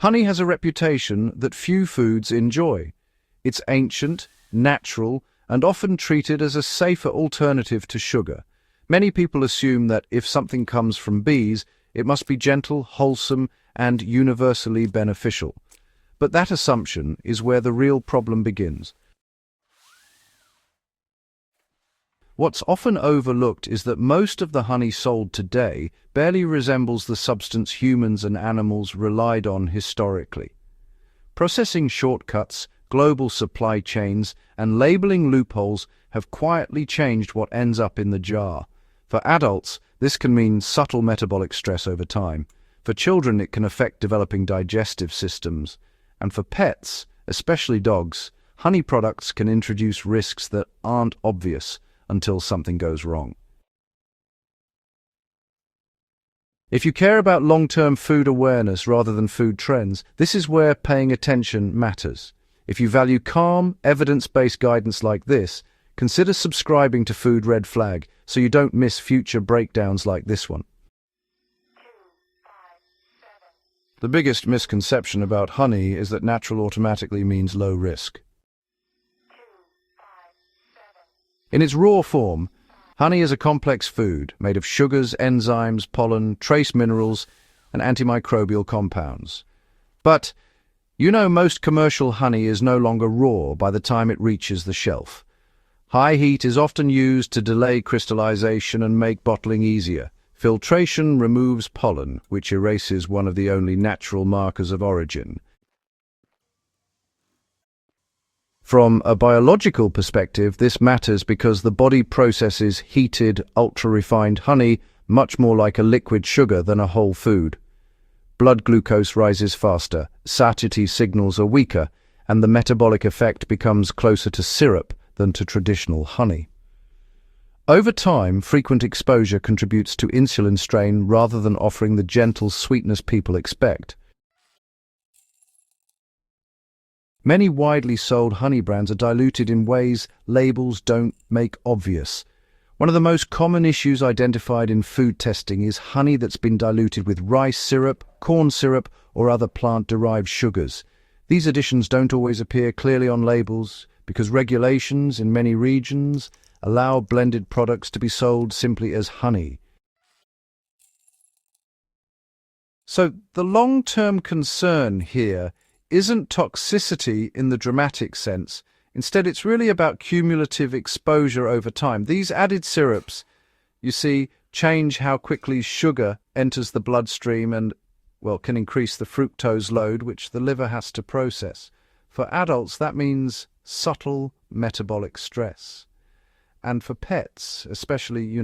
Honey has a reputation that few foods enjoy. It's ancient, natural, and often treated as a safer alternative to sugar. Many people assume that if something comes from bees, it must be gentle, wholesome, and universally beneficial. But that assumption is where the real problem begins. What's often overlooked is that most of the honey sold today barely resembles the substance humans and animals relied on historically. Processing shortcuts, global supply chains, and labeling loopholes have quietly changed what ends up in the jar. For adults, this can mean subtle metabolic stress over time. For children, it can affect developing digestive systems. And for pets, especially dogs, honey products can introduce risks that aren't obvious until something goes wrong. If you care about long-term food awareness rather than food trends, this is where paying attention matters. If you value calm, evidence-based guidance like this, consider subscribing to Food Red Flag so you don't miss future breakdowns like this one. The biggest misconception about honey is that natural automatically means low risk. In its raw form, honey is a complex food made of sugars, enzymes, pollen, trace minerals, and antimicrobial compounds. But, most commercial honey is no longer raw by the time it reaches the shelf. High heat is often used to delay crystallization and make bottling easier. Filtration removes pollen, which erases one of the only natural markers of origin. From a biological perspective, this matters because the body processes heated, ultra-refined honey much more like a liquid sugar than a whole food. Blood glucose rises faster, satiety signals are weaker, and the metabolic effect becomes closer to syrup than to traditional honey. Over time, frequent exposure contributes to insulin strain rather than offering the gentle sweetness people expect. Many widely sold honey brands are diluted in ways labels don't make obvious. One of the most common issues identified in food testing is honey that's been diluted with rice syrup, corn syrup, or other plant-derived sugars. These additions don't always appear clearly on labels because regulations in many regions allow blended products to be sold simply as honey. So the long-term concern here isn't toxicity in the dramatic sense. Instead, it's really about cumulative exposure over time. These added syrups, you see, change how quickly sugar enters the bloodstream and, can increase the fructose load, which the liver has to process. For adults, that means subtle metabolic stress. And for pets, especially,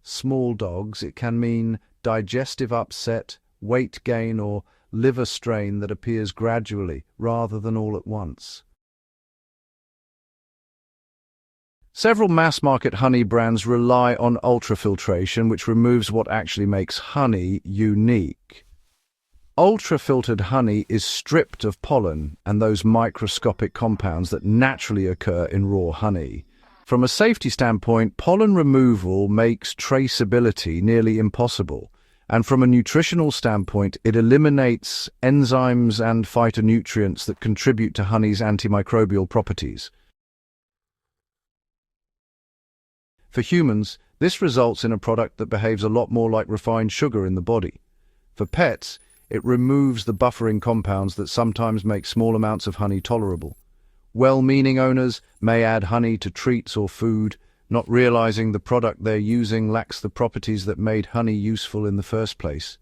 small dogs, it can mean digestive upset, weight gain, or liver strain that appears gradually rather than all at once. Several mass-market honey brands rely on ultrafiltration, which removes what actually makes honey unique. Ultrafiltered honey is stripped of pollen and those microscopic compounds that naturally occur in raw honey. From a safety standpoint, pollen removal makes traceability nearly impossible. And from a nutritional standpoint, it eliminates enzymes and phytonutrients that contribute to honey's antimicrobial properties. For humans, this results in a product that behaves a lot more like refined sugar in the body. For pets, it removes the buffering compounds that sometimes make small amounts of honey tolerable. Well-meaning owners may add honey to treats or food, not realizing the product they're using lacks the properties that made honey useful in the first place.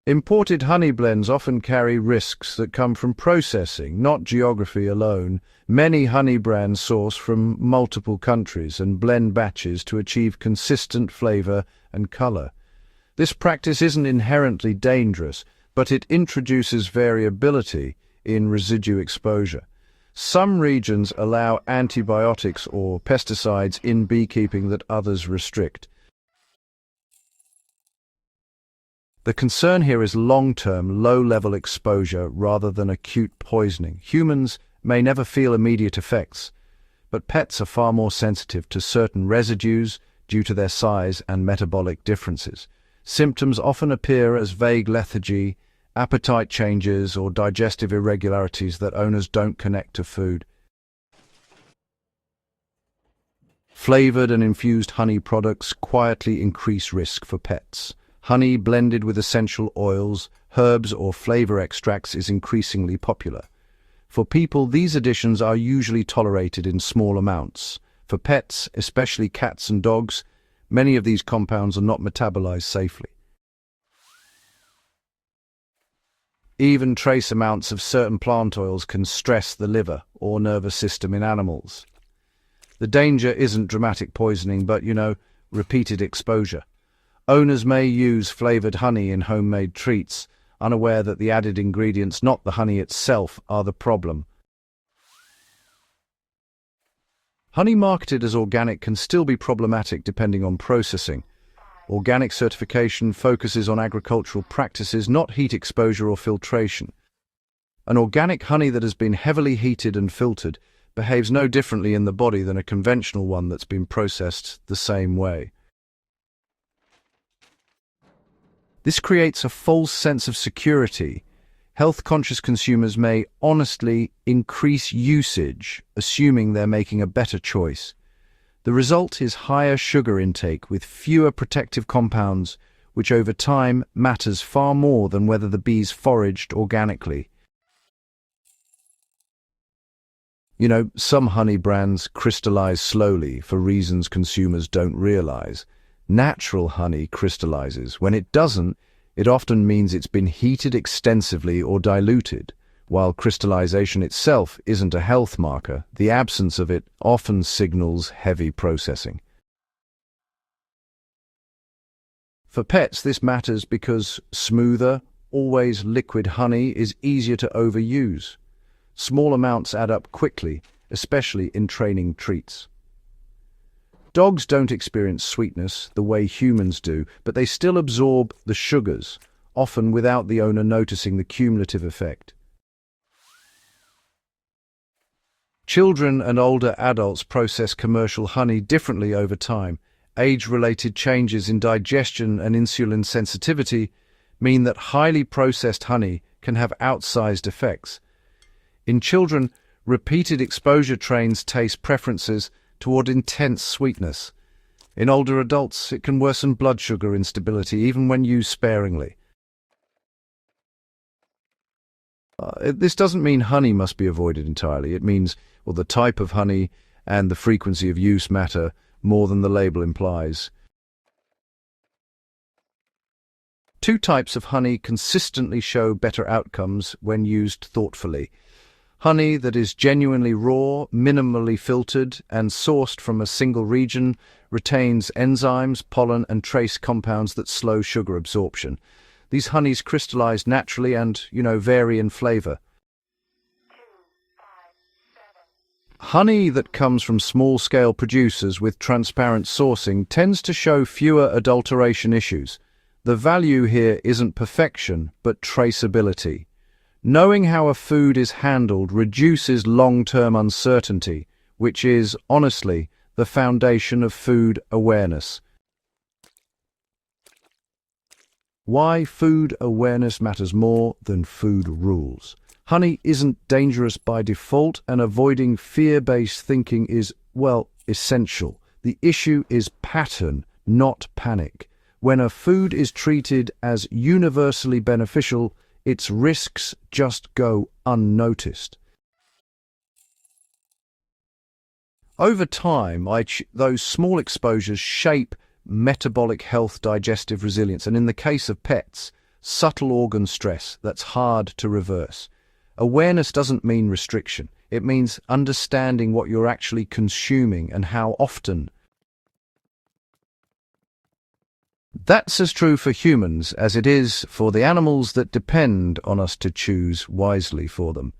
Imported honey blends often carry risks that come from processing, not geography alone. Many honey brands source from multiple countries and blend batches to achieve consistent flavor and color. This practice isn't inherently dangerous, but it introduces variability in residue exposure. Some regions allow antibiotics or pesticides in beekeeping that others restrict. The concern here is long-term, low-level exposure rather than acute poisoning. Humans may never feel immediate effects, but pets are far more sensitive to certain residues due to their size and metabolic differences. Symptoms often appear as vague lethargy, appetite changes, or digestive irregularities that owners don't connect to food. Flavored and infused honey products quietly increase risk for pets. Honey blended with essential oils, herbs, or flavor extracts is increasingly popular. For people, these additions are usually tolerated in small amounts. For pets, especially cats and dogs, many of these compounds are not metabolized safely. Even trace amounts of certain plant oils can stress the liver or nervous system in animals. The danger isn't dramatic poisoning, but, repeated exposure. Owners may use flavored honey in homemade treats, unaware that the added ingredients, not the honey itself, are the problem. Honey marketed as organic can still be problematic depending on processing. Organic certification focuses on agricultural practices, not heat exposure or filtration. An organic honey that has been heavily heated and filtered behaves no differently in the body than a conventional one that's been processed the same way. This creates a false sense of security. Health-conscious consumers may honestly increase usage, assuming they're making a better choice. The result is higher sugar intake with fewer protective compounds, which over time matters far more than whether the bees foraged organically. Some honey brands crystallize slowly for reasons consumers don't realize. Natural honey crystallizes. When it doesn't, it often means it's been heated extensively or diluted. While crystallization itself isn't a health marker, the absence of it often signals heavy processing. For pets, this matters because smoother, always liquid honey is easier to overuse. Small amounts add up quickly, especially in training treats. Dogs don't experience sweetness the way humans do, but they still absorb the sugars, often without the owner noticing the cumulative effect. Children and older adults process commercial honey differently over time. Age-related changes in digestion and insulin sensitivity mean that highly processed honey can have outsized effects. In children, repeated exposure trains taste preferences toward intense sweetness. In older adults, it can worsen blood sugar instability, even when used sparingly. This doesn't mean honey must be avoided entirely. It means, the type of honey and the frequency of use matter more than the label implies. Two types of honey consistently show better outcomes when used thoughtfully. Honey that is genuinely raw, minimally filtered, and sourced from a single region retains enzymes, pollen, and trace compounds that slow sugar absorption. These honeys crystallize naturally and, vary in flavor. Honey that comes from small-scale producers with transparent sourcing tends to show fewer adulteration issues. The value here isn't perfection, but traceability. Knowing how a food is handled reduces long-term uncertainty, which is, honestly, the foundation of food awareness. Why food awareness matters more than food rules. Honey isn't dangerous by default, and avoiding fear-based thinking is, essential. The issue is pattern, not panic. When a food is treated as universally beneficial, its risks just go unnoticed. Over time, those small exposures shape metabolic health, digestive resilience, and in the case of pets, subtle organ stress that's hard to reverse. Awareness doesn't mean restriction. It means understanding what you're actually consuming and how often. That's as true for humans as it is for the animals that depend on us to choose wisely for them.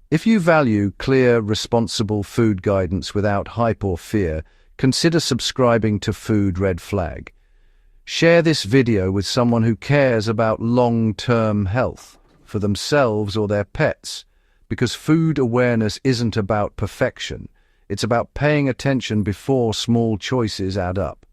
If you value clear, responsible food guidance without hype or fear, consider subscribing to Food Red Flag. Share this video with someone who cares about long-term health for themselves or their pets, because food awareness isn't about perfection. It's about paying attention before small choices add up.